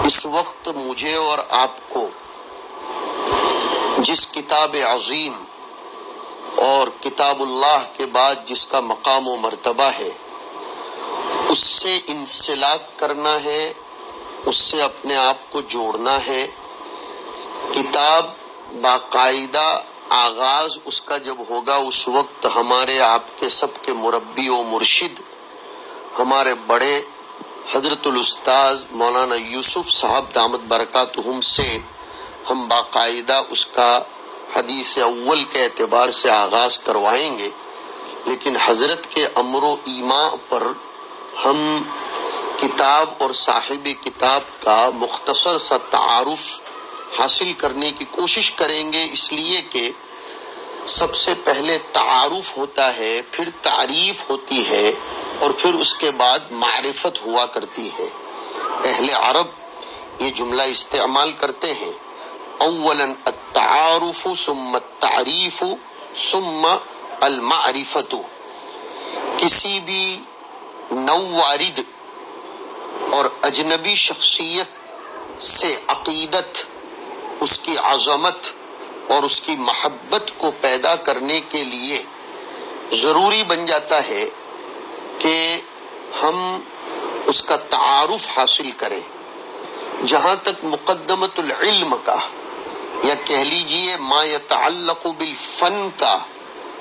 اس وقت مجھے اور آپ کو جس کتاب عظیم اور کتاب اللہ کے بعد جس کا مقام و مرتبہ ہے اس سے انسلاک کرنا ہے، اس سے اپنے آپ کو جوڑنا ہے۔ کتاب باقاعدہ آغاز اس کا جب ہوگا اس وقت ہمارے آپ کے سب کے مربی و مرشد ہمارے بڑے حضرت الاستاذ مولانا یوسف صاحب دامت برکاتہم سے ہم باقاعدہ اس کا حدیث اول کے اعتبار سے آغاز کروائیں گے، لیکن حضرت کے امر و ایماء پر ہم کتاب اور صاحب کتاب کا مختصر سا تعارف حاصل کرنے کی کوشش کریں گے، اس لیے کہ سب سے پہلے تعارف ہوتا ہے، پھر تعریف ہوتی ہے اور پھر اس کے بعد معرفت ہوا کرتی ہے۔ اہل عرب یہ جملہ استعمال کرتے ہیں، اولا التعارف ثم التعریف ثم المعرفت۔ کسی بھی نووارد اور اجنبی شخصیت سے عقیدت، اس کی عظمت اور اس کی محبت کو پیدا کرنے کے لیے ضروری بن جاتا ہے کہ ہم اس کا تعارف حاصل کریں۔ جہاں تک مقدمۃ العلم کا یا کہہ لیجئے ما یتعلق بالفن کا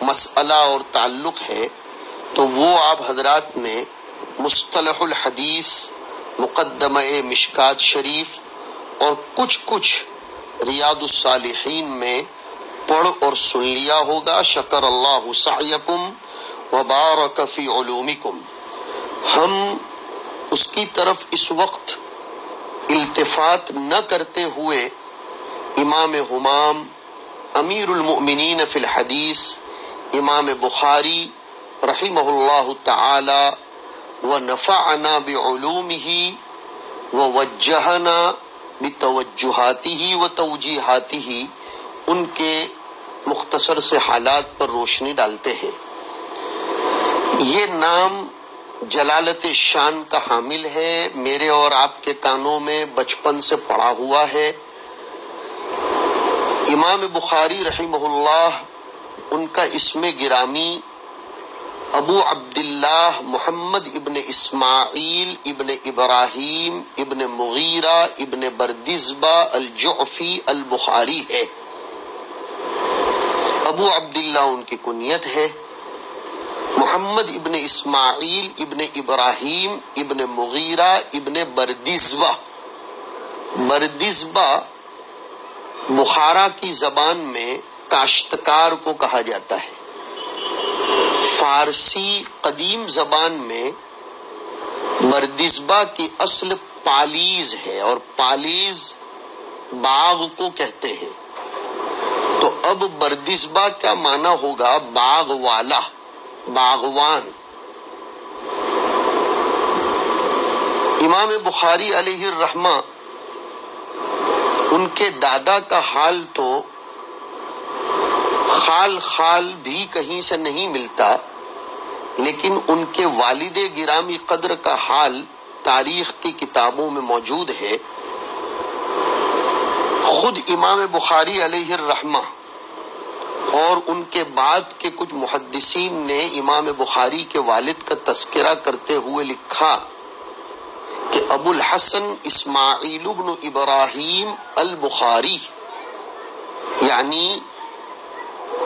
مسئلہ اور تعلق ہے تو وہ آپ حضرات نے مصطلح الحدیث، مقدمہ مشکات شریف اور کچھ ریاض الصالحین میں پڑھ اور سن لیا ہوگا۔ شکر اللہ سعیکم وبارک فی علومکم۔ ہم اس کی طرف اس وقت التفات نہ کرتے ہوئے امام ہمام امیر المؤمنین فی الحدیث امام بخاری رحمہ اللہ تعالی ونفعنا بعلومہ ووجہنا بتوجہاتہ وتوجیہاتہ ان کے مختصر سے حالات پر روشنی ڈالتے ہیں۔ یہ نام جلالت شان کا حامل ہے، میرے اور آپ کے کانوں میں بچپن سے پڑا ہوا ہے۔ امام بخاری رحمہ اللہ ان کا اسم گرامی ابو عبداللہ محمد ابن اسماعیل ابن ابراہیم ابن مغیرہ ابن بردزبہ الجعفی البخاری ہے۔ ابو عبداللہ ان کی کنیت ہے۔ محمد ابن اسماعیل ابن ابراہیم ابن مغیرہ ابن بردزبہ۔ بردزبہ بخارا کی زبان میں کاشتکار کو کہا جاتا ہے۔ فارسی قدیم زبان میں بردزبہ کی اصل پالیز ہے اور پالیز باغ کو کہتے ہیں، تو اب بردزبہ کا معنی ہوگا باغ والا، باغوان۔ امام بخاری علیہ الرحمہ ان کے دادا کا حال تو خال بھی کہیں سے نہیں ملتا، لیکن ان کے والد گرامی قدر کا حال تاریخ کی کتابوں میں موجود ہے۔ خود امام بخاری علیہ الرحمہ اور ان کے بعد کے کچھ محدثین نے امام بخاری کے والد کا تذکرہ کرتے ہوئے لکھا کہ ابو الحسن اسماعیل بن ابراہیم البخاری، یعنی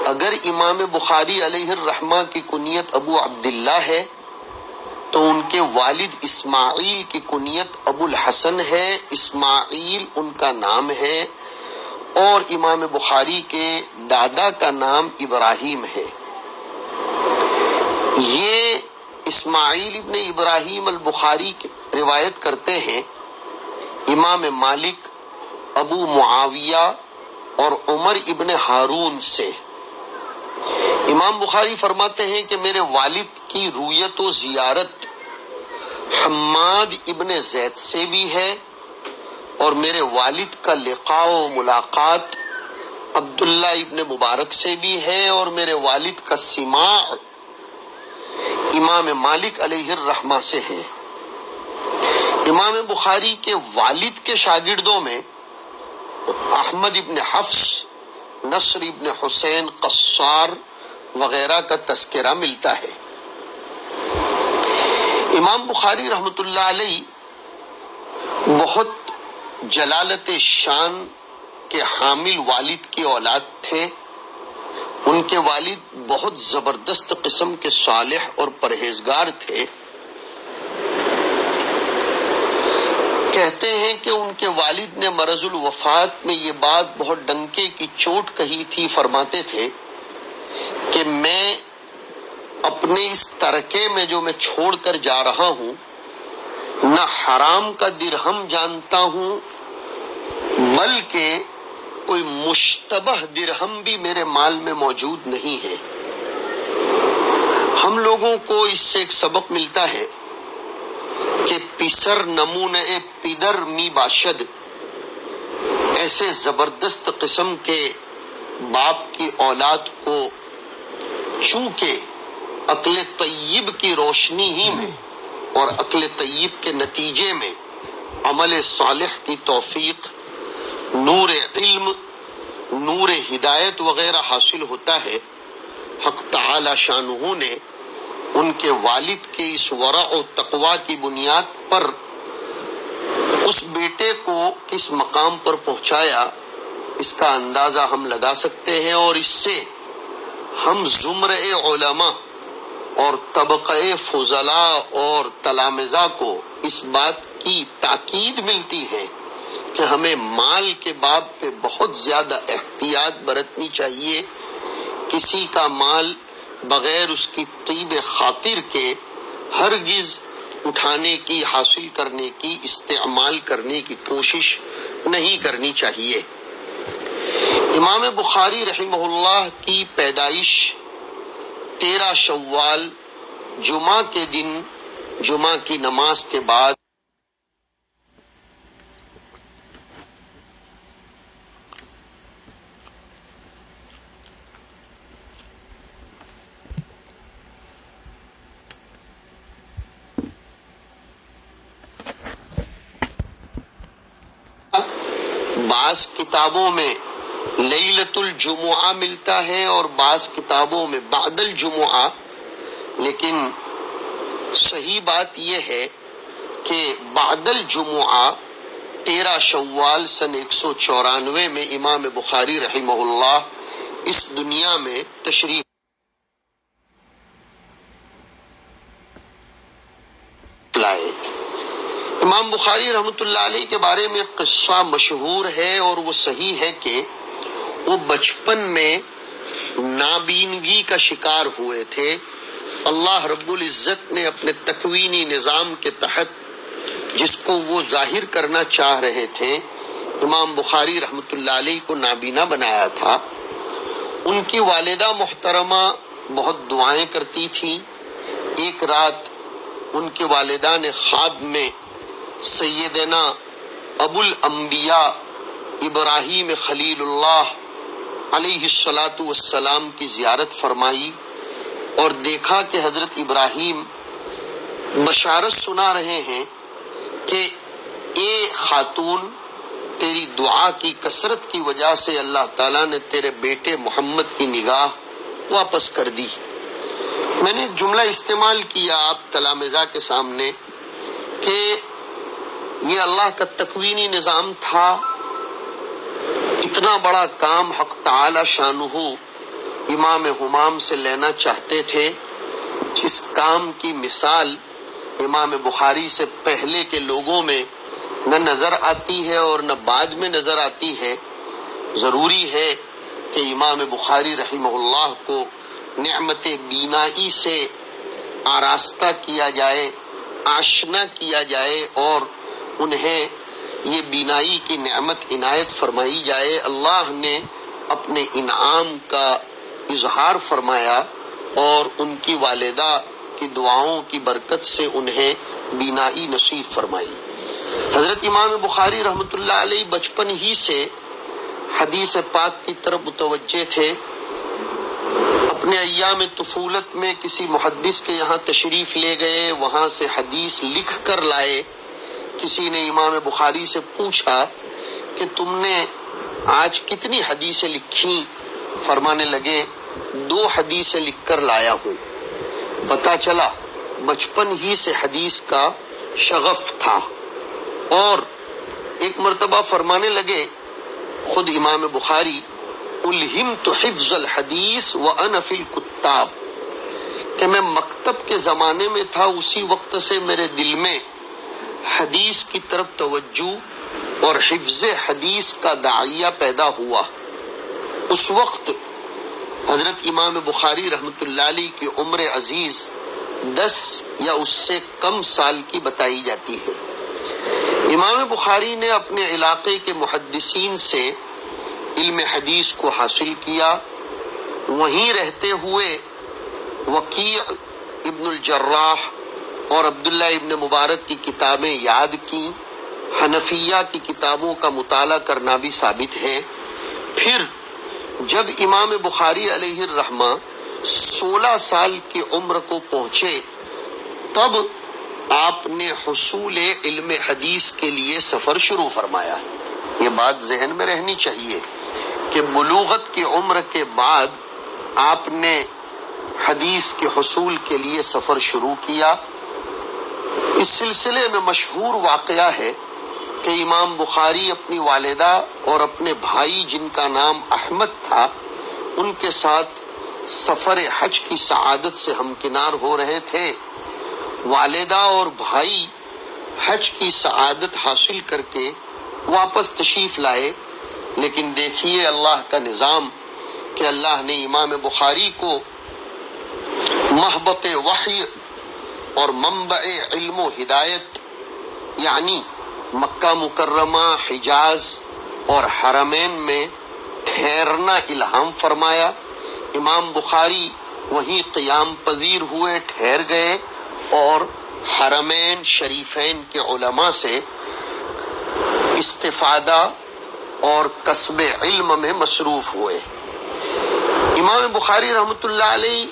اگر امام بخاری علیہ الرحمہ کی کنیت ابو عبداللہ ہے تو ان کے والد اسماعیل کی کنیت ابو الحسن ہے، اسماعیل ان کا نام ہے اور امام بخاری کے دادا کا نام ابراہیم ہے۔ یہ اسماعیل ابن ابراہیم البخاری روایت کرتے ہیں امام مالک، ابو معاویہ اور عمر ابن ہارون سے۔ امام بخاری فرماتے ہیں کہ میرے والد کی رویت و زیارت حماد ابن زید سے بھی ہے اور میرے والد کا لقاء و ملاقات عبداللہ ابن مبارک سے بھی ہے اور میرے والد کا سماع امام مالک علیہ الرحمہ سے ہے۔ امام بخاری کے والد کے شاگردوں میں احمد ابن حفص، نصر ابن حسین قصار وغیرہ کا تذکرہ ملتا ہے۔ امام بخاری رحمۃ اللہ علیہ بہت جلالت شان کے حامل والد کی اولاد تھے۔ ان کے والد بہت زبردست قسم کے صالح اور پرہیزگار تھے۔ کہتے ہیں کہ ان کے والد نے مرض الوفات میں یہ بات بہت ڈنکے کی چوٹ کہی تھی۔ فرماتے تھے کہ میں اپنے اس ترکے میں جو میں چھوڑ کر جا رہا ہوں، نہ حرام کا درہم جانتا ہوں، بلکہ کوئی مشتبہ درہم بھی میرے مال میں موجود نہیں ہے۔ ہم لوگوں کو اس سے ایک سبق ملتا ہے کہ پسر نمونہ پدر می باشد، ایسے زبردست قسم کے باپ کی اولاد کو چونکہ عقل طیب کی روشنی ہی میں اور عقل طیب کے نتیجے میں عمل صالح کی توفیق، نور علم، نور ہدایت وغیرہ حاصل ہوتا ہے، حق تعالی شانہ نے ان کے والد کے اس ورع و تقوی کی بنیاد پر اس بیٹے کو کس مقام پر پہنچایا، اس کا اندازہ ہم لگا سکتے ہیں، اور اس سے ہم زمرہ علماء اور طبقہ فضلاء اور تلامذہ کو اس بات کی تاکید ملتی ہے کہ ہمیں مال کے باب پہ بہت زیادہ احتیاط برتنی چاہیے۔ کسی کا مال بغیر اس کی طیب خاطر کے ہرگز اٹھانے کی، حاصل کرنے کی، استعمال کرنے کی کوشش نہیں کرنی چاہیے۔ امام بخاری رحمہ اللہ کی پیدائش 13 شوال جمعہ کے دن جمعہ کی نماز کے بعد بعض کتابوں میں لیلۃ الجمعہ ملتا ہے اور بعض کتابوں میں بعد الجمعہ، لیکن صحیح بات یہ ہے کہ بعد الجمعہ 13 شوال سن 194 میں امام بخاری رحمہ اللہ اس دنیا میں تشریف لائے۔ امام بخاری رحمۃ اللہ علیہ کے بارے میں قصہ مشہور ہے اور وہ صحیح ہے کہ وہ بچپن میں نابینگی کا شکار ہوئے تھے۔ اللہ رب العزت نے اپنے تکوینی نظام کے تحت جس کو وہ ظاہر کرنا چاہ رہے تھے، امام بخاری رحمۃ اللہ علیہ کو نابینا بنایا تھا۔ ان کی والدہ محترمہ بہت دعائیں کرتی تھیں۔ ایک رات ان کی والدہ نے خواب میں سیدنا ابو الانبیاء ابراہیم خلیل اللہ علیہ الصلاۃ والسلام کی زیارت فرمائی اور دیکھا کہ حضرت ابراہیم بشارت سنا رہے ہیں کہ اے خاتون، تیری دعا کی کثرت کی وجہ سے اللہ تعالیٰ نے تیرے بیٹے محمد کی نگاہ واپس کر دی۔ میں نے جملہ استعمال کیا آپ تلامذہ کے سامنے کہ یہ اللہ کا تکوینی نظام تھا۔ اتنا بڑا کام حق تعالی شانہ امام ہمام سے لینا چاہتے تھے، جس کام کی مثال امام بخاری سے پہلے کے لوگوں میں نہ نظر آتی ہے اور نہ بعد میں نظر آتی ہے۔ ضروری ہے کہ امام بخاری رحمہ اللہ کو نعمت بینائی سے آراستہ کیا جائے، آشنا کیا جائے اور انہیں یہ بینائی کی نعمت عنایت فرمائی جائے۔ اللہ نے اپنے انعام کا اظہار فرمایا اور ان کی والدہ کی دعاؤں کی برکت سے انہیں بینائی نصیب فرمائی۔ حضرت امام بخاری رحمۃ اللہ علیہ بچپن ہی سے حدیث پاک کی طرف متوجہ تھے۔ اپنے ایام طفولت میں کسی محدث کے یہاں تشریف لے گئے، وہاں سے حدیث لکھ کر لائے کسی نے امام بخاری سے پوچھا کہ تم نے آج کتنی حدیثیں لکھی؟ فرمانے لگے 2 حدیثیں لکھ کر لایا ہوں۔ پتا چلا بچپن ہی سے حدیث کا شغف تھا۔ اور ایک مرتبہ فرمانے لگے خود امام بخاری، الہمت حفظ الحدیث وانا فی الکتاب، کہ میں مکتب کے زمانے میں تھا، اسی وقت سے میرے دل میں حدیث کی طرف توجہ اور حفظ حدیث کا داعیہ پیدا ہوا۔ اس وقت حضرت امام بخاری رحمۃ اللہ علیہ کی عمر عزیز 10 یا اس سے کم سال کی بتائی جاتی ہے۔ امام بخاری نے اپنے علاقے کے محدثین سے علم حدیث کو حاصل کیا، وہیں رہتے ہوئے وکیع ابن الجراح اور عبداللہ ابن مبارک کی کتابیں یاد کی، حنفیہ کی کتابوں کا مطالعہ کرنا بھی ثابت ہے۔ پھر جب امام بخاری علیہ الرحمہ 16 سال کی عمر کو پہنچے تب آپ نے حصول علم حدیث کے لیے سفر شروع فرمایا۔ یہ بات ذہن میں رہنی چاہیے کہ بلوغت کی عمر کے بعد آپ نے حدیث کے حصول کے لیے سفر شروع کیا۔ اس سلسلے میں مشہور واقعہ ہے کہ امام بخاری اپنی والدہ اور اپنے بھائی جن کا نام احمد تھا ان کے ساتھ سفر حج کی سعادت سے ہمکنار ہو رہے تھے۔ والدہ اور بھائی حج کی سعادت حاصل کر کے واپس تشریف لائے، لیکن دیکھیے اللہ کا نظام کہ اللہ نے امام بخاری کو محبت وحی اور منبع علم و ہدایت یعنی مکہ مکرمہ، حجاز اور حرمین میں ٹھہرنا الہام فرمایا۔ امام بخاری وہیں قیام پذیر ہوئے، ٹھہر گئے اور حرمین شریفین کے علماء سے استفادہ اور کسب علم میں مصروف ہوئے۔ امام بخاری رحمۃ اللہ علیہ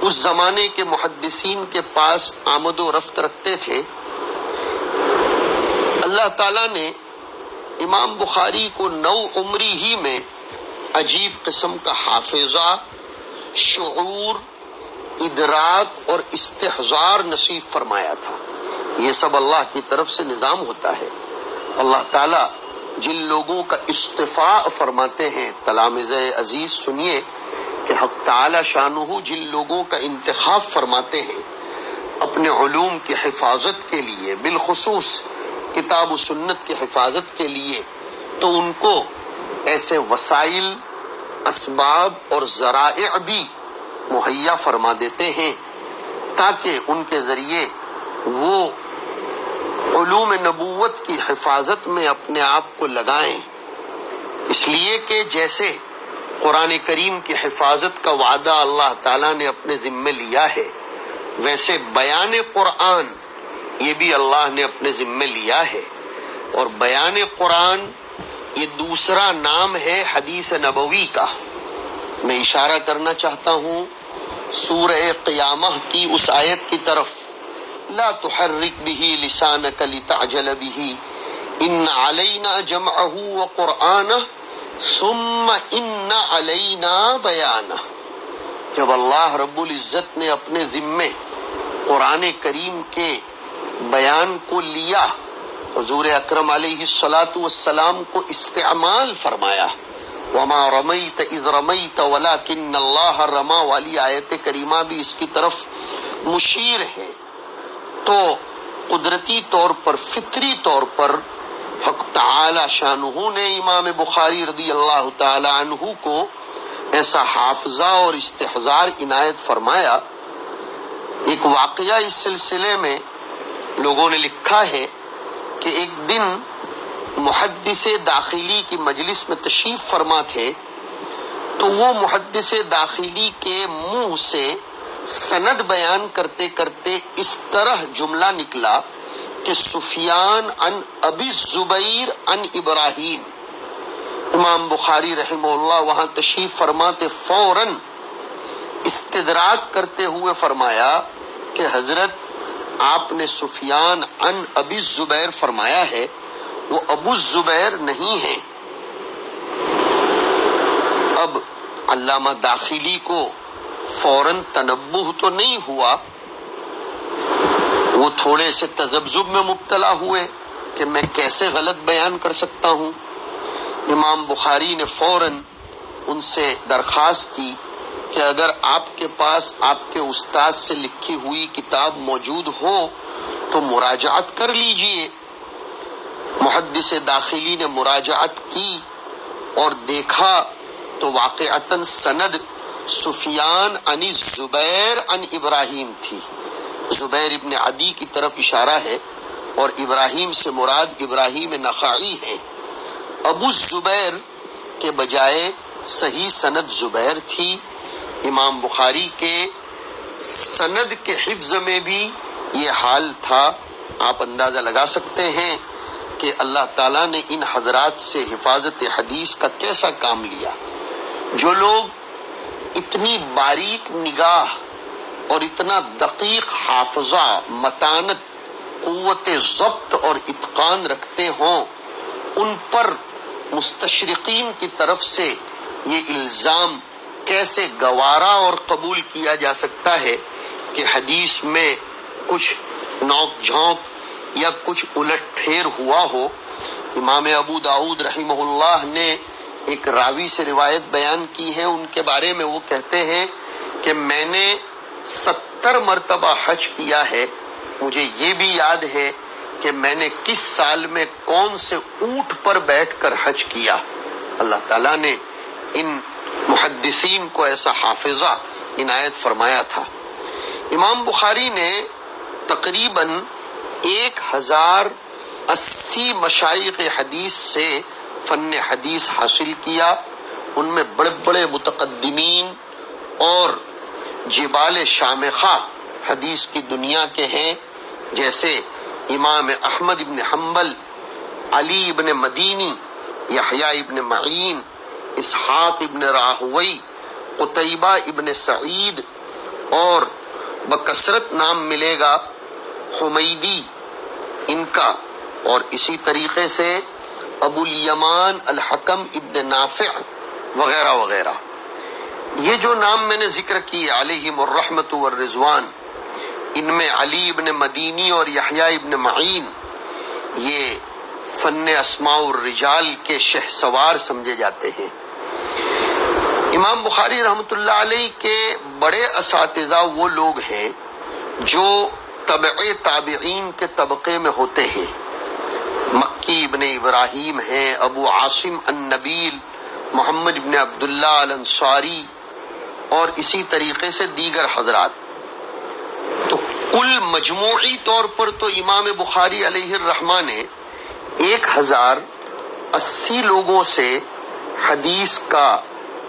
اس زمانے کے محدثین کے پاس آمد و رفت رکھتے تھے۔ اللہ تعالیٰ نے امام بخاری کو 9 عمری ہی میں عجیب قسم کا حافظہ، شعور، ادراک اور استحضار نصیب فرمایا تھا۔ یہ سب اللہ کی طرف سے نظام ہوتا ہے۔ اللہ تعالیٰ جن لوگوں کا اصطفاء فرماتے ہیں، تلامذہ عزیز سنیے کہ حق تعالی شانہ جن لوگوں کا انتخاب فرماتے ہیں اپنے علوم کی حفاظت کے لیے، بالخصوص کتاب و سنت کی حفاظت کے لیے، تو ان کو ایسے وسائل، اسباب اور ذرائع بھی مہیا فرما دیتے ہیں تاکہ ان کے ذریعے وہ علوم نبوت کی حفاظت میں اپنے آپ کو لگائیں۔ اس لیے کہ جیسے قرآن کریم کی حفاظت کا وعدہ اللہ تعالیٰ نے اپنے ذمے لیا ہے، ویسے بیان قرآن یہ بھی اللہ نے اپنے ذمے لیا ہے۔ اور بیان قرآن یہ دوسرا نام ہے حدیث نبوی کا۔ میں اشارہ کرنا چاہتا ہوں سورہ قیامہ کی اس آیت کی طرف، لا تحرک به لسانک لتعجل به ان علینا جمعہ وقرآنہ ثم ان علینا بیانہ۔ جب اللہ رب العزت نے اپنے ذمے قرآن کریم کے بیان کو لیا، حضور اکرم علیہ الصلاۃ والسلام کو استعمال فرمایا، وما رمیت اذ رمیت ولکن اللہ رما والی آیت کریمہ بھی اس کی طرف مشیر ہے، تو قدرتی طور پر، فطری طور پر حق تعالی شانہ نے امام بخاری رضی اللہ تعالی عنہ کو ایسا حافظہ اور استحضار عنایت فرمایا۔ ایک واقعہ اس سلسلے میں لوگوں نے لکھا ہے کہ ایک دن محدث داخلی کی مجلس میں تشریف فرما تھے، تو وہ محدث داخلی کے منہ سے سند بیان کرتے کرتے اس طرح جملہ نکلا کہ سفیان عن ابی الزبیر عن ابراہیم۔ امام بخاری رحمہ اللہ وہاں تشریف فرماتے فوراً استدراک کرتے ہوئے فرمایا کہ حضرت آپ نے سفیان عن ابی الزبیر فرمایا ہے وہ ابو الزبیر نہیں ہیں۔ اب علامہ داخلی کو فوراً تنبہ تو نہیں ہوا، وہ تھوڑے سے تذبذب میں مبتلا ہوئے کہ میں کیسے غلط بیان کر سکتا ہوں۔ امام بخاری نے فوراً ان سے درخواست کی کہ اگر آپ کے پاس آپ کے استاد سے لکھی ہوئی کتاب موجود ہو تو مراجعت کر لیجئے۔ محدث داخلی نے مراجعت کی اور دیکھا تو واقعتاً سند سفیان عن زبیر عن ابراہیم تھی۔ زبیر ابن عدی کی طرف اشارہ ہے اور ابراہیم سے مراد ابراہیم نخعی ہے۔ ابو الزبیر کے بجائے صحیح سند زبیر تھی۔ امام بخاری کے سند کے حفظ میں بھی یہ حال تھا۔ آپ اندازہ لگا سکتے ہیں کہ اللہ تعالیٰ نے ان حضرات سے حفاظت حدیث کا کیسا کام لیا۔ جو لوگ اتنی باریک نگاہ اور اتنا دقیق حافظہ، متانت، قوت ضبط اور اتقان رکھتے ہوں، ان پر مستشرقین کی طرف سے یہ الزام کیسے گوارا اور قبول کیا جا سکتا ہے کہ حدیث میں کچھ نوک جھونک یا کچھ الٹ پھیر ہوا ہو۔ امام ابو داؤد رحمہ اللہ نے ایک راوی سے روایت بیان کی ہے، ان کے بارے میں وہ کہتے ہیں کہ میں نے 70 مرتبہ حج کیا ہے، مجھے یہ بھی یاد ہے کہ میں نے کس سال میں کون سے اونٹ پر بیٹھ کر حج کیا۔ اللہ تعالیٰ نے ان محدثین کو ایسا حافظہ عنایت فرمایا تھا۔ امام بخاری نے تقریباً 1080 مشائخ حدیث سے فن حدیث حاصل کیا۔ ان میں بڑے بڑے متقدمین اور جبال شامخہ حدیث کی دنیا کے ہیں، جیسے امام احمد ابن حنبل، علی ابن مدینی، یحییٰ ابن معین، اسحاق ابن راہوی، قتیبہ ابن سعید، اور بکثرت نام ملے گا حمیدی ان کا، اور اسی طریقے سے ابو الیمان الحکم ابن نافع وغیرہ وغیرہ۔ یہ جو نام میں نے ذکر کیے علیہم الرحمت والرضوان، ان میں علی ابن مدینی اور یحییٰ ابن معین یہ فن اسماء الرجال کے شہسوار سمجھے جاتے ہیں۔ امام بخاری رحمۃ اللہ علیہ کے بڑے اساتذہ وہ لوگ ہیں جو تبع تابعین کے طبقے میں ہوتے ہیں۔ مکی ابن ابراہیم ہیں، ابو عاصم النبیل، محمد ابن عبداللہ الانصاری، اور اسی طریقے سے دیگر حضرات۔ تو کل مجموعی طور پر تو امام بخاری علیہ الرحمہ نے 1080 لوگوں سے حدیث کا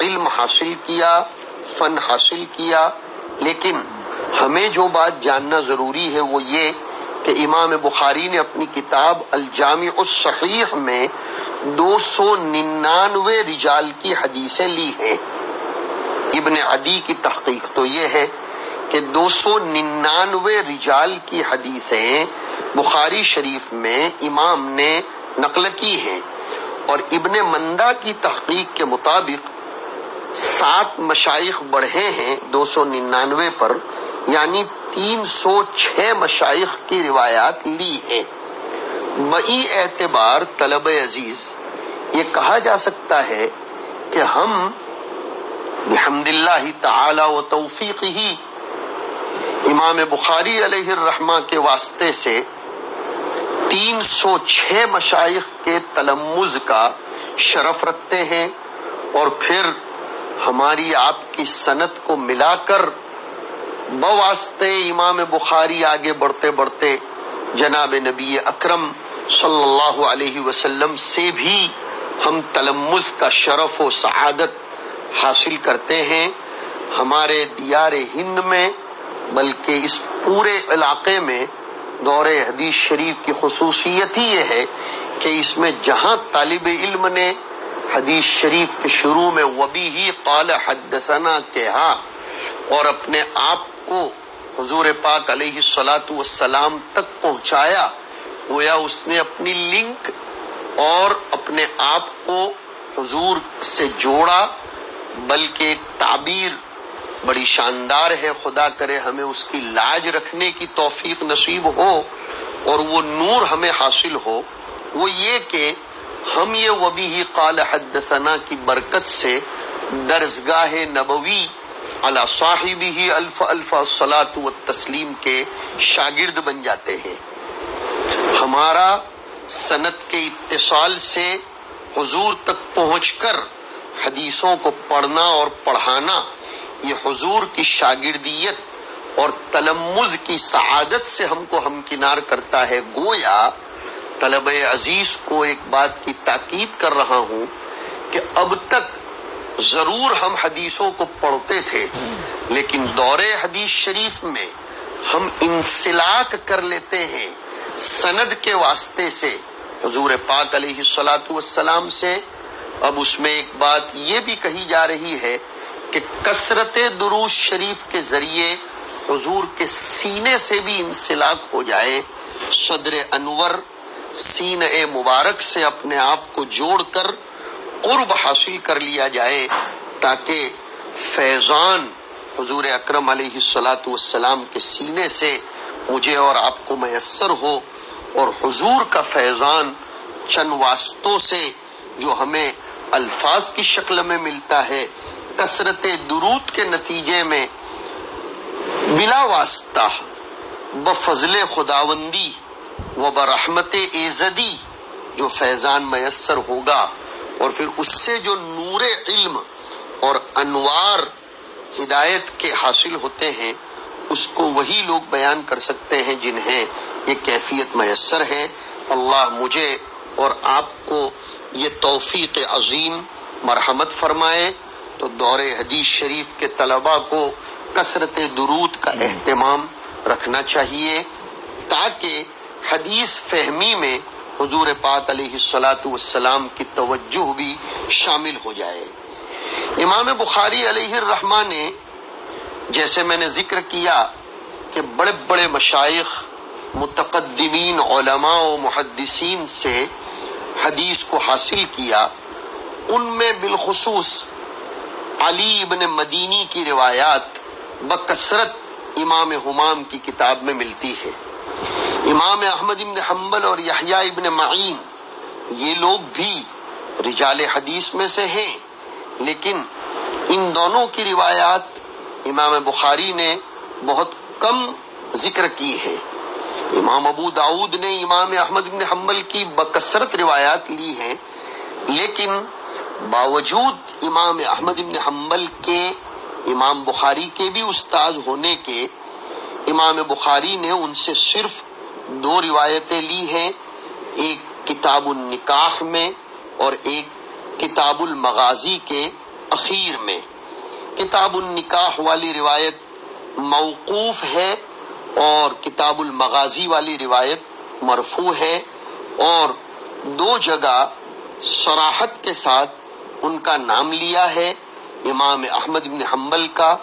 علم حاصل کیا، فن حاصل کیا، لیکن ہمیں جو بات جاننا ضروری ہے وہ یہ کہ امام بخاری نے اپنی کتاب الجامع الصحیح میں 299 رجال کی حدیثیں لی ہیں۔ ابن عدی کی تحقیق تو یہ ہے کہ 299 رجال کی حدیثیں بخاری شریف میں امام نے نقل کی ہیں، اور ابن مندہ کی تحقیق کے مطابق 7 مشائخ بڑھے ہیں 299 پر، یعنی 306 مشائخ کی روایات لی ہیں۔ بئی اعتبار طلب عزیز یہ کہا جا سکتا ہے کہ ہم بحمد اللہ تعالی و توفیق ہی امام بخاری علیہ الرحمہ کے واسطے سے 306 مشائخ کے تلمذ کا شرف رکھتے ہیں، اور پھر ہماری آپ کی سند کو ملا کر بواسطے امام بخاری آگے بڑھتے بڑھتے جناب نبی اکرم صلی اللہ علیہ وسلم سے بھی ہم تلمذ کا شرف و سعادت حاصل کرتے ہیں۔ ہمارے دیار ہند میں بلکہ اس پورے علاقے میں دور حدیث شریف کی خصوصیت ہی یہ ہے کہ اس میں جہاں طالب علم نے حدیث شریف کے شروع میں وبیہ قال حدثنا کہا اور اپنے آپ کو حضور پاک علیہ الصلاۃ والسلام تک پہنچایا، گویا اس نے اپنی لنک اور اپنے آپ کو حضور سے جوڑا، بلکہ ایک تعبیر بڑی شاندار ہے، خدا کرے ہمیں اس کی لاج رکھنے کی توفیق نصیب ہو اور وہ نور ہمیں حاصل ہو، وہ یہ کہ ہم یہ وبہ قال حدثنا کی برکت سے درسگاہ نبوی علی صاحبہ الف الف الصلاۃ والتسلیم کے شاگرد بن جاتے ہیں۔ ہمارا سند کے اتصال سے حضور تک پہنچ کر حدیثوں کو پڑھنا اور پڑھانا، یہ حضور کی شاگردیت اور تلمذ کی سعادت سے ہم کو ہمکنار کرتا ہے۔ گویا طلبہ عزیز کو ایک بات کی تاکید کر رہا ہوں کہ اب تک ضرور ہم حدیثوں کو پڑھتے تھے، لیکن دور حدیث شریف میں ہم انسلاک کر لیتے ہیں سند کے واسطے سے حضور پاک علیہ الصلاۃ والسلام سے۔ اب اس میں ایک بات یہ بھی کہی جا رہی ہے کہ کثرت درود شریف کے ذریعے حضور کے سینے سے بھی انسلاک ہو جائے، صدر انور سینہ مبارک سے اپنے آپ کو جوڑ کر قرب حاصل کر لیا جائے، تاکہ فیضان حضور اکرم علیہ الصلاۃ والسلام کے سینے سے مجھے اور آپ کو میسر ہو، اور حضور کا فیضان چند واسطوں سے جو ہمیں الفاظ کی شکل میں ملتا ہے، کثرت درود کے نتیجے میں بلا واسطہ بفضل خداوندی و برحمت ایزدی جو فیضان میسر ہوگا، اور پھر اس سے جو نور علم اور انوار ہدایت کے حاصل ہوتے ہیں، اس کو وہی لوگ بیان کر سکتے ہیں جنہیں یہ کیفیت میسر ہے۔ اللہ مجھے اور آپ کو یہ توفیق عظیم مرحمت فرمائے۔ تو دور حدیث شریف کے طلباء کو کثرت درود کا اہتمام رکھنا چاہیے، تاکہ حدیث فہمی میں حضور پاک علیہ الصلاۃ والسلام کی توجہ بھی شامل ہو جائے۔ امام بخاری علیہ الرحمہ نے، جیسے میں نے ذکر کیا کہ بڑے بڑے مشائخ، متقدمین علماء و محدثین سے حدیث کو حاصل کیا، ان میں بالخصوص علی ابن مدینی کی روایات بکثرت امام حمام کی کتاب میں ملتی ہے۔ امام احمد ابن حنبل اور یحییٰ ابن معین یہ لوگ بھی رجال حدیث میں سے ہیں، لیکن ان دونوں کی روایات امام بخاری نے بہت کم ذکر کی ہے۔ امام ابو داؤد نے امام احمد ابن حنبل کی بکثرت روایات لی ہیں، لیکن باوجود امام احمد ابن حنبل کے امام بخاری کے بھی استاد ہونے کے، امام بخاری نے ان سے صرف 2 روایتیں لی ہیں، ایک کتاب النکاح میں اور ایک کتاب المغازی کے اخیر میں۔ کتاب النکاح والی روایت موقوف ہے اور کتاب المغازی والی روایت مرفوع ہے، اور 2 جگہ صراحت کے ساتھ ان کا نام لیا ہے امام احمد بن حنبل کا،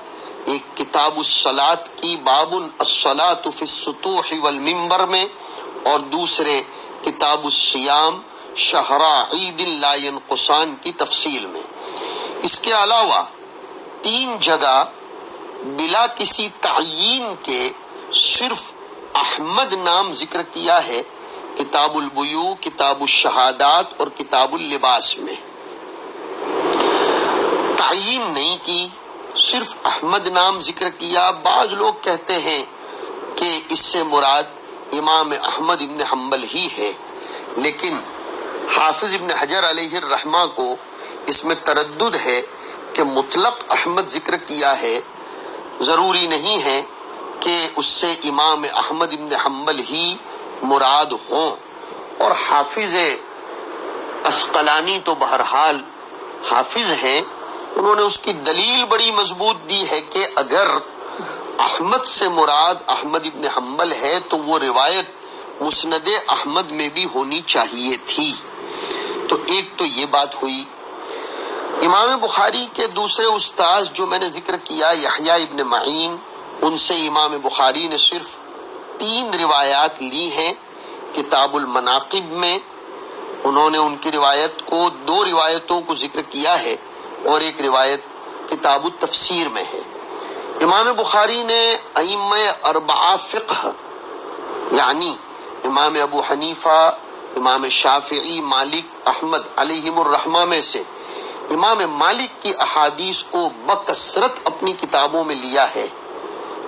ایک کتاب الصلاۃ کی باب الصلاۃ فی السطوح والمنبر میں، اور دوسرے کتاب الصیام شہر عید لا ينقصان کی تفصیل میں۔ اس کے علاوہ 3 جگہ بلا کسی تعیین کے صرف احمد نام ذکر کیا ہے، کتاب البیوع، کتاب الشہادات اور کتاب اللباس میں۔ تعیین نہیں کی، صرف احمد نام ذکر کیا۔ بعض لوگ کہتے ہیں کہ اس سے مراد امام احمد ابن حنبل ہی ہے، لیکن حافظ ابن حجر علیہ الرحمہ کو اس میں تردد ہے کہ مطلق احمد ذکر کیا ہے، ضروری نہیں ہے کہ اس سے امام احمد ابن حنبل ہی مراد ہوں۔ اور حافظ عسقلانی تو بہرحال حافظ ہیں، انہوں نے اس کی دلیل بڑی مضبوط دی ہے کہ اگر احمد سے مراد احمد ابن حنبل ہے تو وہ روایت مسند احمد میں بھی ہونی چاہیے تھی۔ تو ایک تو یہ بات ہوئی۔ امام بخاری کے دوسرے استاذ جو میں نے ذکر کیا، یحییٰ ابن معین، ان سے امام بخاری نے صرف 3 روایات لی ہیں۔ کتاب المناقب میں انہوں نے ان کی روایت کو 2 روایتوں کو ذکر کیا ہے اور ایک روایت کتاب التفسیر میں ہے۔ امام بخاری نے ائمہ 4 فقہ یعنی امام ابو حنیفہ، امام شافعی، مالک، احمد علیہم الرحمہ میں سے امام مالک کی احادیث کو بکثرت اپنی کتابوں میں لیا ہے۔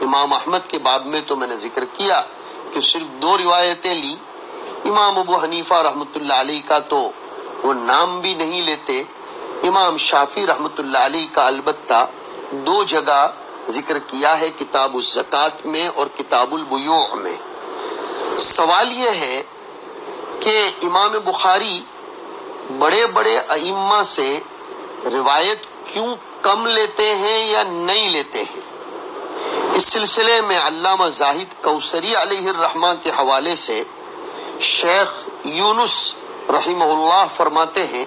امام احمد کے باب میں تو میں نے ذکر کیا کہ صرف 2 روایتیں لی۔ امام ابو حنیفہ رحمۃ اللہ علیہ کا تو وہ نام بھی نہیں لیتے۔ امام شافعی رحمۃ اللہ علیہ کا البتہ 2 جگہ ذکر کیا ہے، کتاب الزکوٰۃ میں اور کتاب البیوع میں۔ سوال یہ ہے کہ امام بخاری بڑے بڑے ائمہ سے روایت کیوں کم لیتے ہیں یا نہیں لیتے ہیں؟ اس سلسلے میں علامہ زاہد کوثری علیہ الرحمہ کے حوالے سے شیخ یونس رحمہ اللہ فرماتے ہیں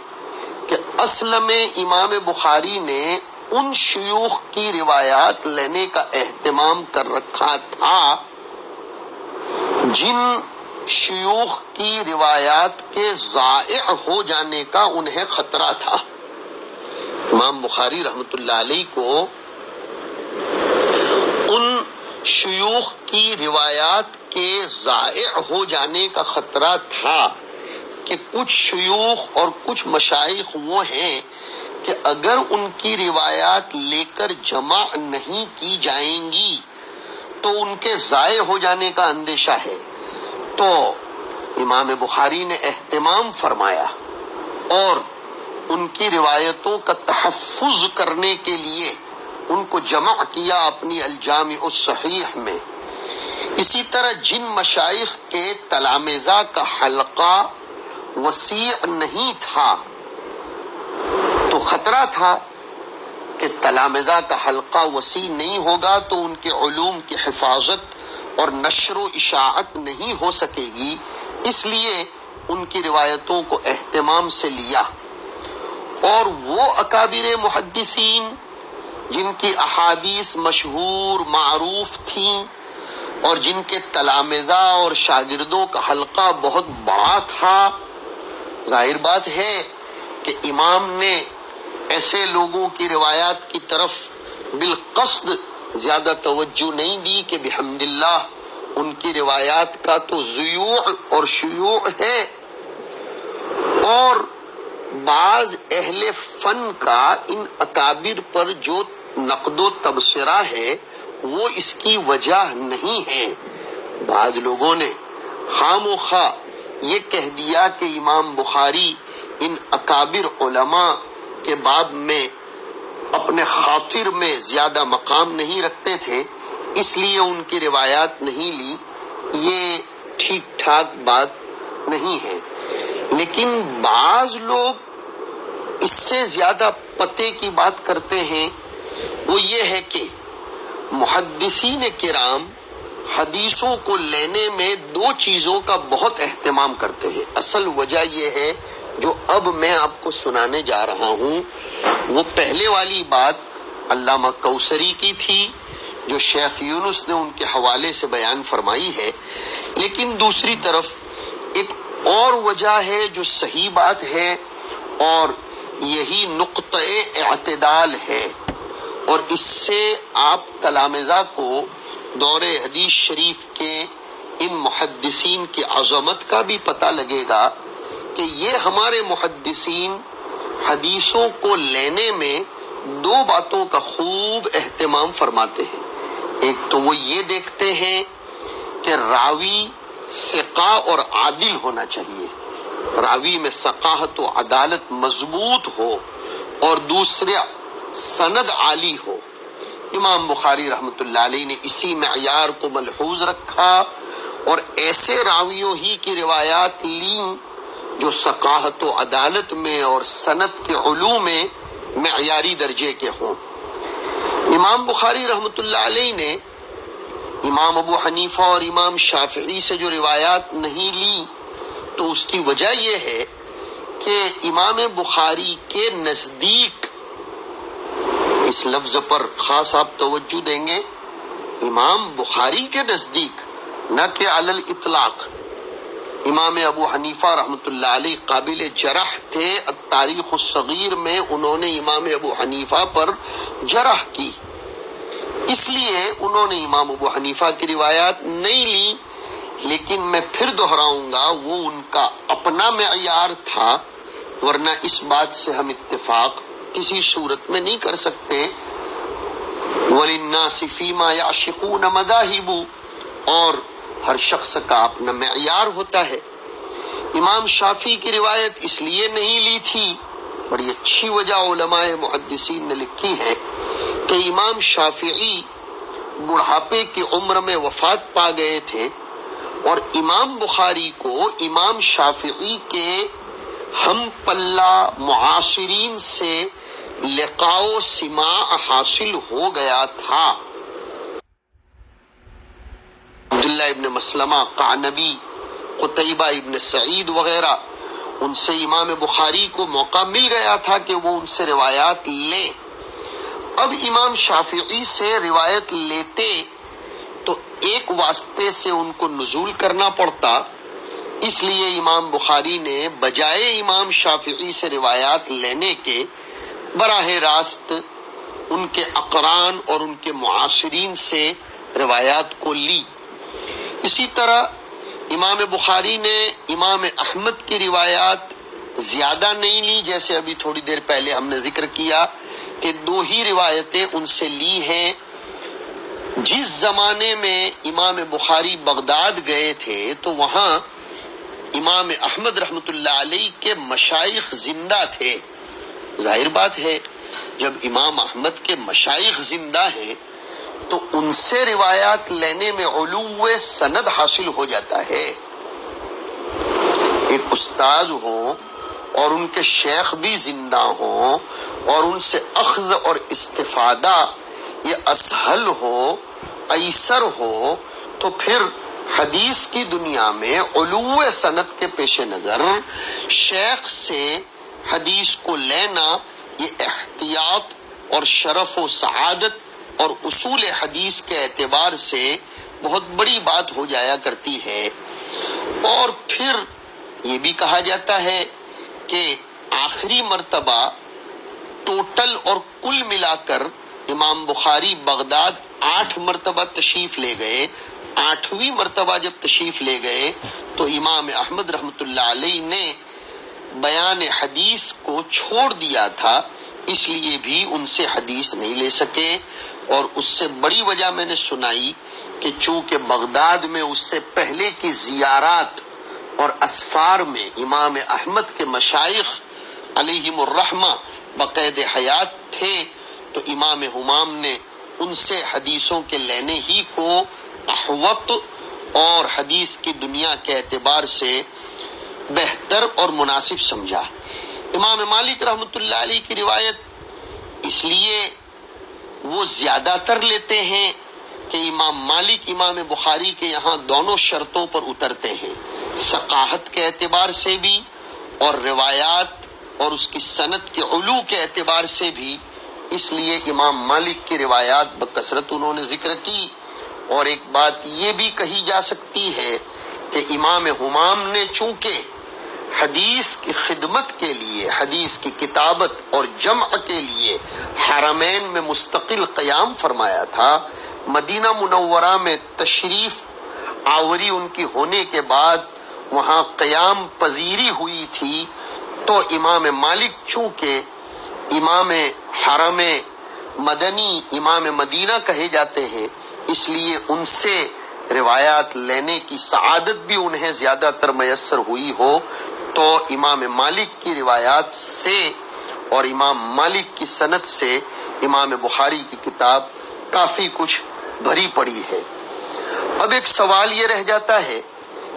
کہ اصل میں امام بخاری نے ان شیوخ کی روایات لینے کا اہتمام کر رکھا تھا جن شیوخ کی روایات کے ضائع ہو جانے کا انہیں خطرہ تھا۔ امام بخاری رحمۃ اللہ علیہ کو ان شیوخ کی روایات کے ضائع ہو جانے کا خطرہ تھا کہ کچھ شیوخ اور کچھ مشائخ وہ ہیں کہ اگر ان کی روایات لے کر جمع نہیں کی جائیں گی تو ان کے ضائع ہو جانے کا اندیشہ ہے۔ تو امام بخاری نے اہتمام فرمایا اور ان کی روایتوں کا تحفظ کرنے کے لیے ان کو جمع کیا اپنی الجامع الصحیح میں۔ اسی طرح جن مشائخ کے تلامذہ کا حلقہ وسیع نہیں تھا تو خطرہ تھا کہ تلامذہ کا حلقہ وسیع نہیں ہوگا تو ان کے علوم کی حفاظت اور نشر و اشاعت نہیں ہو سکے گی، اس لیے ان کی روایتوں کو اہتمام سے لیا۔ اور وہ اکابر محدثین جن کی احادیث مشہور معروف تھیں اور جن کے تلامذہ اور شاگردوں کا حلقہ بہت بڑا تھا، ظاہر بات ہے کہ امام نے ایسے لوگوں کی روایات کی طرف بالقصد زیادہ توجہ نہیں دی کہ بحمداللہ ان کی روایات کا تو ضیوع اور شیوع ہے، اور بعض اہل فن کا ان اکابر پر جو نقد و تبصرہ ہے وہ اس کی وجہ نہیں ہے۔ بعض لوگوں نے خام و خواہ یہ کہہ دیا کہ امام بخاری ان اکابر علماء کے باب میں اپنے خاطر میں زیادہ مقام نہیں رکھتے تھے، اس لیے ان کی روایات نہیں لی۔ یہ ٹھیک ٹھاک بات نہیں ہے، لیکن بعض لوگ اس سے زیادہ پتے کی بات کرتے ہیں۔ وہ یہ ہے کہ محدثین کرام حدیثوں کو لینے میں 2 چیزوں کا بہت اہتمام کرتے ہیں۔ اصل وجہ یہ ہے جو اب میں آپ کو سنانے جا رہا ہوں، وہ پہلے والی بات علامہ کوثری کی تھی جو شیخ یونس نے ان کے حوالے سے بیان فرمائی ہے، لیکن دوسری طرف ایک اور وجہ ہے جو صحیح بات ہے اور یہی نقطہ اعتدال ہے، اور اس سے آپ تلامذہ کو دور حدیث شریف کے ان محدثین کی عظمت کا بھی پتہ لگے گا کہ یہ ہمارے محدثین حدیثوں کو لینے میں 2 باتوں کا خوب اہتمام فرماتے ہیں۔ ایک تو وہ یہ دیکھتے ہیں کہ راوی ثقہ اور عادل ہونا چاہیے، راوی میں ثقاہت و عدالت مضبوط ہو، اور دوسرا سند عالی ہو۔ امام بخاری رحمۃ اللہ علیہ نے اسی معیار کو ملحوظ رکھا اور ایسے راویوں ہی کی روایات لیں جو ثقاہت و عدالت میں اور سند کے علوم میں معیاری درجے کے ہوں۔ امام بخاری رحمۃ اللہ علیہ نے امام ابو حنیفہ اور امام شافعی سے جو روایات نہیں لی تو اس کی وجہ یہ ہے کہ امام بخاری کے نزدیک، اس لفظ پر خاص آپ توجہ دیں گے، امام بخاری کے نزدیک نہ کہ علی الاطلاق امام ابو حنیفہ رحمۃ اللہ علیہ قابل جرح تھے، تاریخ الصغیر میں انہوں نے امام ابو حنیفہ پر جرح کی، اس لیے انہوں نے امام ابو حنیفہ کی روایات نہیں لی۔ لیکن میں پھر دہراؤں گا وہ ان کا اپنا معیار تھا، ورنہ اس بات سے ہم اتفاق کسی صورت میں نہیں کر سکتے۔ وَلِلنَّاسِ فِيمَا يَعْشِقُونَ مَذَاهِبُ، اور ہر شخص کا اپنا معیار ہوتا ہے۔ امام شافعی کی روایت اس لیے نہیں لی تھی، بڑی اچھی وجہ علماء محدثین نے لکھی ہے کہ امام شافعی بڑھاپے کی عمر میں وفات پا گئے تھے، اور امام بخاری کو امام شافعی کے ہم پلہ معاصرین سے لقاء و سماع حاصل ہو گیا تھا۔ عبداللہ ابن مسلمہ، قعنبی، قتیبہ ابن سعید وغیرہ، ان سے امام بخاری کو موقع مل گیا تھا کہ وہ ان سے روایات لیں۔ اب امام شافعی سے روایت لیتے تو ایک واسطے سے ان کو نزول کرنا پڑتا، اس لیے امام بخاری نے بجائے امام شافعی سے روایات لینے کے براہ راست ان کے اقران اور ان کے معاصرین سے روایات کو لی۔ اسی طرح امام بخاری نے امام احمد کی روایات زیادہ نہیں لی، جیسے ابھی تھوڑی دیر پہلے ہم نے ذکر کیا کہ 2 ہی روایتیں ان سے لی ہیں۔ جس زمانے میں امام بخاری بغداد گئے تھے تو وہاں امام احمد رحمۃ اللہ علیہ کے مشائخ زندہ تھے۔ ظاہر بات ہے جب امام احمد کے مشائخ زندہ ہیں تو ان سے روایات لینے میں علو سند حاصل ہو جاتا ہے۔ ایک استاد ہوں اور ان کے شیخ بھی زندہ ہوں اور ان سے اخذ اور استفادہ یہ اسہل ہو، ایسر ہو، تو پھر حدیث کی دنیا میں علو سند کے پیش نظر شیخ سے حدیث کو لینا یہ احتیاط اور شرف و سعادت اور اصول حدیث کے اعتبار سے بہت بڑی بات ہو جایا کرتی ہے۔ اور پھر یہ بھی کہا جاتا ہے کہ آخری مرتبہ ٹوٹل اور کل ملا کر امام بخاری بغداد 8 مرتبہ تشریف لے گئے۔ 8ویں مرتبہ جب تشریف لے گئے تو امام احمد رحمۃ اللہ علیہ نے بیان حدیث کو چھوڑ دیا تھا، اس لیے بھی ان سے حدیث نہیں لے سکے۔ اور اس سے بڑی وجہ میں نے سنائی کہ چونکہ بغداد میں اس سے پہلے کی زیارات اور اسفار میں امام احمد کے مشائخ علیہم الرحمہ بقید حیات تھے، تو امام حمام نے ان سے حدیثوں کے لینے ہی کو احوط اور حدیث کی دنیا کے اعتبار سے بہتر اور مناسب سمجھا۔ امام مالک رحمۃ اللہ علیہ کی روایت اس لیے وہ زیادہ تر لیتے ہیں کہ امام مالک امام بخاری کے یہاں دونوں شرطوں پر اترتے ہیں، ثقاہت کے اعتبار سے بھی اور روایات اور اس کی سند کے علو کے اعتبار سے بھی۔ اس لیے امام مالک کی روایات بکثرت انہوں نے ذکر کی۔ اور ایک بات یہ بھی کہی جا سکتی ہے کہ امام حمام نے چونکہ حدیث کی خدمت کے لیے، حدیث کی کتابت اور جمع کے لیے حرمین میں مستقل قیام فرمایا تھا، مدینہ منورہ میں تشریف آوری ان کی ہونے کے بعد وہاں قیام پذیری ہوئی تھی، تو امام مالک چونکہ امام حرم مدنی، امام مدینہ کہے جاتے ہیں، اس لیے ان سے روایات لینے کی سعادت بھی انہیں زیادہ تر میسر ہوئی ہو، تو امام مالک کی روایات سے اور امام مالک کی سند سے امام بخاری کی کتاب کافی کچھ بھری پڑی ہے۔ اب ایک سوال یہ رہ جاتا ہے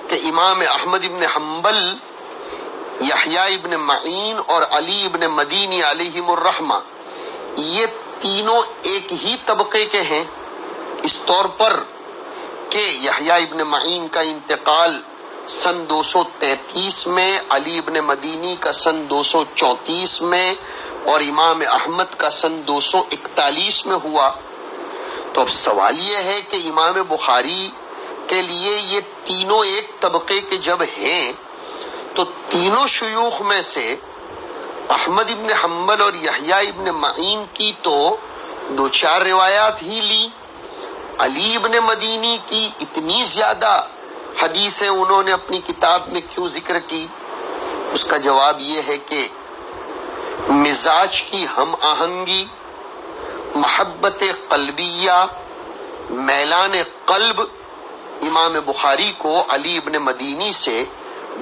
کہ امام احمد ابن حنبل، یحییٰ ابن معین اور علی ابن مدینی علیہم الرحمہ، یہ تینوں ایک ہی طبقے کے ہیں، اس طور پر کہ یحییٰ ابن معین کا انتقال سن 233 میں، علی ابن مدینی کا سن 234 میں اور امام احمد کا سن 241 میں ہوا۔ تو اب سوال یہ ہے کہ امام بخاری کے لیے یہ تینوں ایک طبقے کے جب ہیں تو تینوں شیوخ میں سے احمد ابن حنبل اور یحییٰ ابن معین کی تو 2-4 روایات ہی لی، علی ابن مدینی کی اتنی زیادہ حدیثیں انہوں نے اپنی کتاب میں کیوں ذکر کی؟ اس کا جواب یہ ہے کہ مزاج کی ہم آہنگی، محبت قلبیہ، میلان قلب امام بخاری کو علی ابن مدینی سے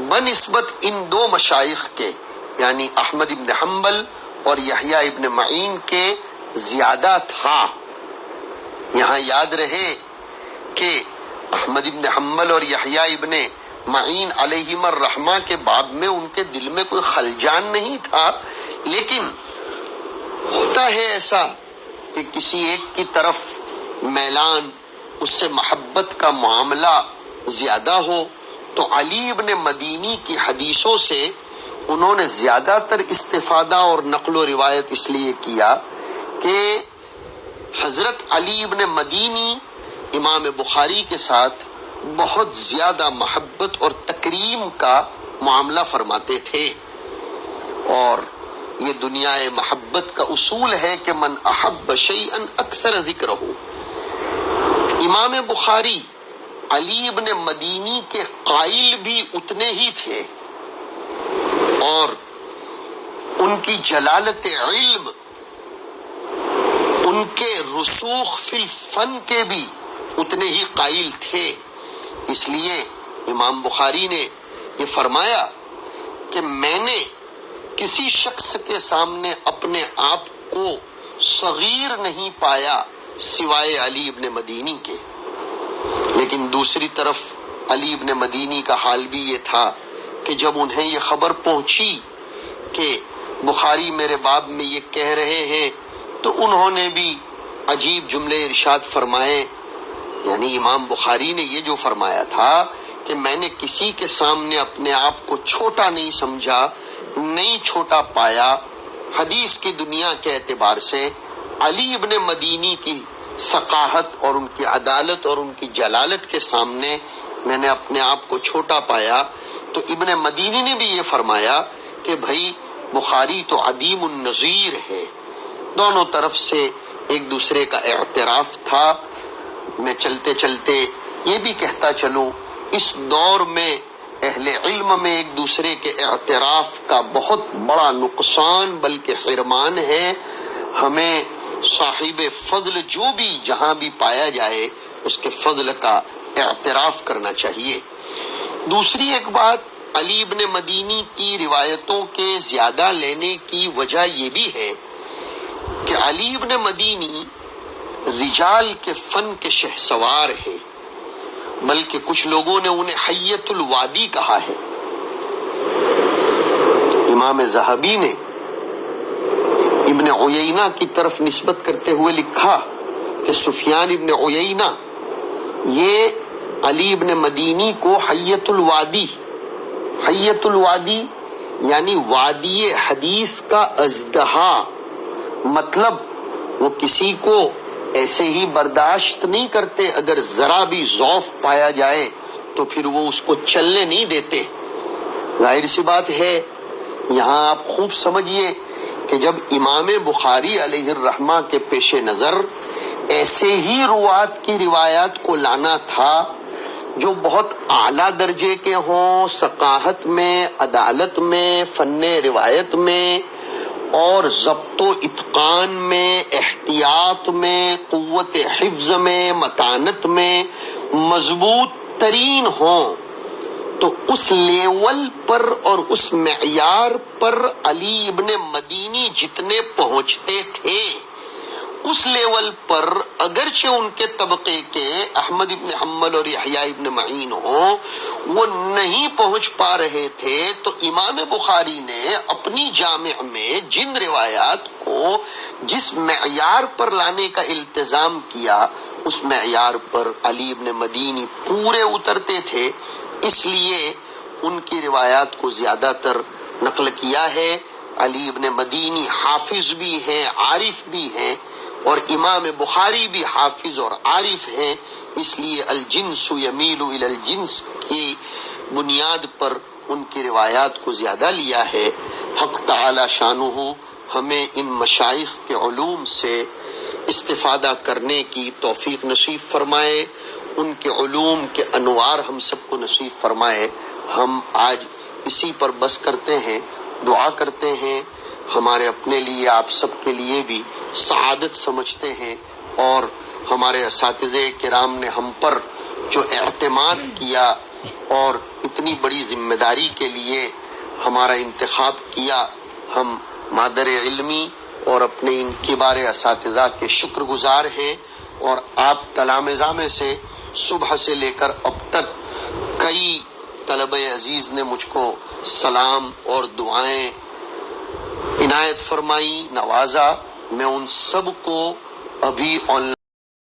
بنسبت ان 2 مشائخ کے یعنی احمد ابن حنبل اور یحییٰ ابن معین کے زیادہ تھا۔ یہاں یاد رہے کہ احمد ابن حنبل اور یحییٰ ابن معین علیہم الرحمہ کے باب میں ان کے دل میں کوئی خلجان نہیں تھا، لیکن ہوتا ہے ایسا کہ کسی ایک کی طرف میلان، اس سے محبت کا معاملہ زیادہ ہو، تو علی ابن مدینی کی حدیثوں سے انہوں نے زیادہ تر استفادہ اور نقل و روایت اس لیے کیا کہ حضرت علی ابن مدینی امام بخاری کے ساتھ بہت زیادہ محبت اور تکریم کا معاملہ فرماتے تھے، اور یہ دنیا محبت کا اصول ہے کہ من احب شیئا اکثر ذکرہ۔ امام بخاری علی ابن مدینی کے قائل بھی اتنے ہی تھے، اور ان کی جلالت علم، ان کے رسوخ فی الفن کے بھی اتنے ہی قائل تھے۔ اس لیے امام بخاری نے یہ فرمایا کہ میں نے کسی شخص کے سامنے اپنے آپ کو صغیر نہیں پایا سوائے علی ابن مدینی کے۔ لیکن دوسری طرف علی ابن مدینی کا حال بھی یہ تھا کہ جب انہیں یہ خبر پہنچی کہ بخاری میرے باب میں یہ کہہ رہے ہیں تو انہوں نے بھی عجیب جملے ارشاد فرمائے، یعنی امام بخاری نے یہ جو فرمایا تھا کہ میں نے کسی کے سامنے اپنے آپ کو چھوٹا نہیں سمجھا، نہیں چھوٹا پایا حدیث کی دنیا کے اعتبار سے، علی ابن مدینی کی ثقافت اور ان کی عدالت اور ان کی جلالت کے سامنے میں نے اپنے آپ کو چھوٹا پایا۔ تو ابن مدینی نے بھی یہ فرمایا کہ بھائی بخاری تو عدیم النظیر ہے۔ دونوں طرف سے ایک دوسرے کا اعتراف تھا۔ میں چلتے چلتے یہ بھی کہتا چلوں، اس دور میں اہل علم میں ایک دوسرے کے اعتراف کا بہت بڑا نقصان بلکہ حرمان ہے۔ ہمیں صاحب فضل جو بھی جہاں بھی پایا جائے اس کے فضل کا اعتراف کرنا چاہیے۔ دوسری ایک بات، علی ابن مدینی کی روایتوں کے زیادہ لینے کی وجہ یہ بھی ہے کہ علی ابن مدینی رجال کے فن کے شہسوار ہے، بلکہ کچھ لوگوں نے انہیں حیۃ الوادی کہا ہے۔ امام ذہبی نے ابن عیینہ کی طرف نسبت کرتے ہوئے لکھا کہ سفیان ابن عیینہ یہ علی ابن مدینی کو حیۃ الوادی یعنی وادی حدیث کا ازدہا، مطلب وہ کسی کو ایسے ہی برداشت نہیں کرتے، اگر ذرا بھی ضعف پایا جائے تو پھر وہ اس کو چلنے نہیں دیتے۔ ظاہر سی بات ہے، یہاں آپ خوب سمجھیے کہ جب امام بخاری علیہ الرحمہ کے پیش نظر ایسے ہی روات کی روایات کو لانا تھا جو بہت اعلیٰ درجے کے ہوں، ثقافت میں، عدالت میں، فن روایت میں اور ضبط و اتقان میں، احتیاط میں، قوت حفظ میں، متانت میں مضبوط ترین ہوں، تو اس لیول پر اور اس معیار پر علی ابن مدینی جتنے پہنچتے تھے، اس لیول پر اگرچہ ان کے طبقے کے احمد ابن حنبل اور یحییٰ ابن معین ہوں، وہ نہیں پہنچ پا رہے تھے۔ تو امام بخاری نے اپنی جامع میں جن روایات کو جس معیار پر لانے کا التزام کیا، اس معیار پر علی ابن مدینی پورے اترتے تھے، اس لیے ان کی روایات کو زیادہ تر نقل کیا ہے علی ابن مدینی حافظ بھی ہیں، عارف بھی ہیں، اور امام بخاری بھی حافظ اور عارف ہیں، اس لیے الجنس یمیل الی الجنس کی بنیاد پر ان کی روایات کو زیادہ لیا ہے۔ حق تعالی شانہ ہمیں ان مشائخ کے علوم سے استفادہ کرنے کی توفیق نصیب فرمائے، ان کے علوم کے انوار ہم سب کو نصیب فرمائے۔ ہم آج اسی پر بس کرتے ہیں، دعا کرتے ہیں، ہمارے اپنے لیے آپ سب کے لیے بھی سعادت سمجھتے ہیں، اور ہمارے اساتذہ کرام نے ہم پر جو اعتماد کیا اور اتنی بڑی ذمہ داری کے لیے ہمارا انتخاب کیا، ہم مادر علمی اور اپنے ان کبار اساتذہ کے شکر گزار ہیں۔ اور آپ تلامذہ میں سے صبح سے لے کر اب تک کئی طلبہ عزیز نے مجھ کو سلام اور دعائیں عنایت فرمائی، نوازا۔ میں ان سب کو ابھی آن